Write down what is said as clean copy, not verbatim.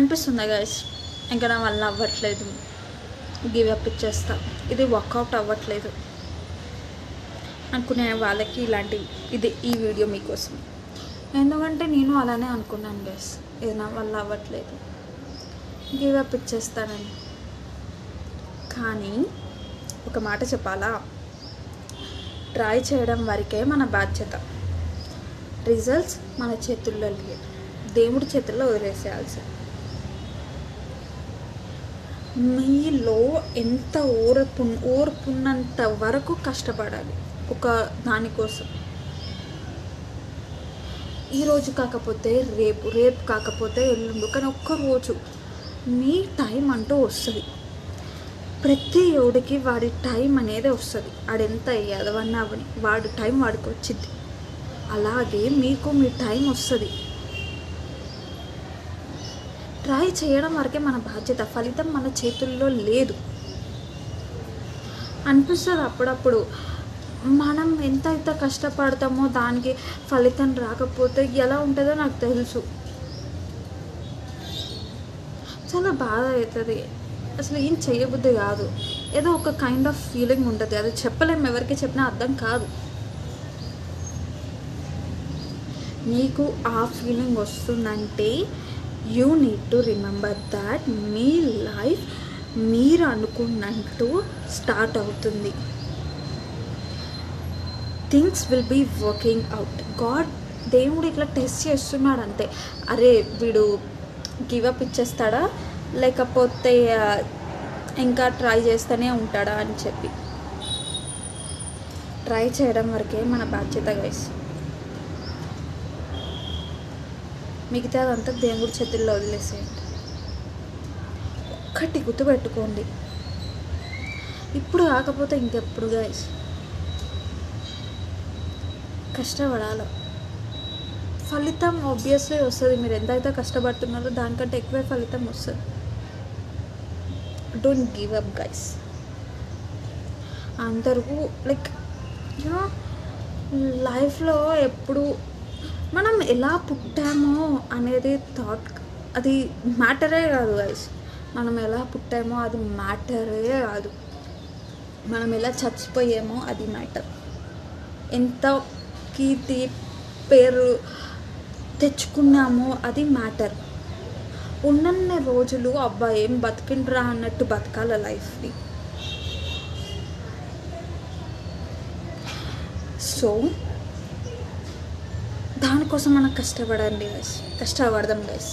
అనిపిస్తుంది గైస్, ఇంకా నా వల్ల అవ్వట్లేదు, గివ్ అప్ ఇచ్చేస్తా, ఇది వర్కౌట్ అవ్వట్లేదు అనుకునే వాళ్ళకి ఈ వీడియో మీకోసం. ఎందుకంటే నేను అలానే అనుకున్నాను గైస్, ఇది నా వల్ల అవ్వట్లేదు, గివ్ అప్ ఇచ్చేస్తానని. కానీ ఒక మాట చెప్పాలా, ట్రై చేయడం వరకే మన బాధ్యత. రిజల్ట్స్ మన చేతుల్లో లేదు, దేవుడి చేతుల్లో వదిలేసేయాల్సి. మీలో ఎంత ఓర్పున్నంత వరకు కష్టపడాలి ఒక దానికోసం. ఈరోజు కాకపోతే రేపు, రేపు కాకపోతే ఎల్లుండు, కానీ ఒక్కరోజు మీ టైం అంటూ వస్తుంది. ప్రతి ఓడికి వాడి టైం అనేది వస్తుంది. ఆడెంత ఎదవన్నా అవని వాడి టైం వాడికి వచ్చింది. అలాగే మీకు మీ టైం వస్తుంది. ట్రై చేయడం వరకే మన బాధ్యత, ఫలితం మన చేతుల్లో లేదు. అనిపిస్తుంది అప్పుడప్పుడు, మనం ఎంత కష్టపడతామో దానికి ఫలితం రాకపోతే ఎలా ఉంటుందో నాకు తెలుసు. చాలా బాధ అవుతుంది, అసలు ఏం చేయబుద్ధి కాదు. ఏదో ఒక కైండ్ ఆఫ్ ఫీలింగ్ ఉంటుంది, అది చెప్పలేము, ఎవరికి చెప్పినా అర్థం కాదు. మీకు ఆ ఫీలింగ్ వస్తుందంటే you need to remember that మీ లైఫ్ మీరు అనుకున్నట్టు స్టార్ట్ అవుతుంది. Things will be working out. దేవుడు ఇట్లా టెస్ట్ చేస్తున్నాడు అంతే. అరే వీడు గివప్ ఇచ్చేస్తాడా లేకపోతే ఇంకా ట్రై చేస్తూనే ఉంటాడా అని చెప్పి. ట్రై చేయడం వరకే మన బాధ్యత గైస్, మిగతాదంతా దేవుడి చేతుల్లో వదిలేసేయండి. ఒక్కటి గుర్తుపెట్టుకోండి, ఇప్పుడు కాకపోతే ఇంకెప్పుడు గైస్ కష్టపడాలి. ఫలితం ఆబ్వియస్లీ వస్తుంది. మీరు ఎంతైతే కష్టపడుతున్నారో దానికంటే ఎక్కువే ఫలితం వస్తుంది. Don't give up guys. అందరూ యూనో లైఫ్లో ఎప్పుడు మనం ఎలా పుట్టామో అనేది థాట్, అది మ్యాటరే కాదు గైస్. మనం ఎలా పుట్టామో అది మ్యాటరే కాదు, మనం ఎలా చచ్చిపోయామో అది మ్యాటర్. ఎంత కీర్తి పేరు తెచ్చుకున్నామో అది మ్యాటర్. ఉన్నన్ని రోజులు అబ్బా ఏం బతికిండ్రా అన్నట్టు బతకాల లైఫ్ని. సో దానికోసం మనం కష్టపడదాం గైస్.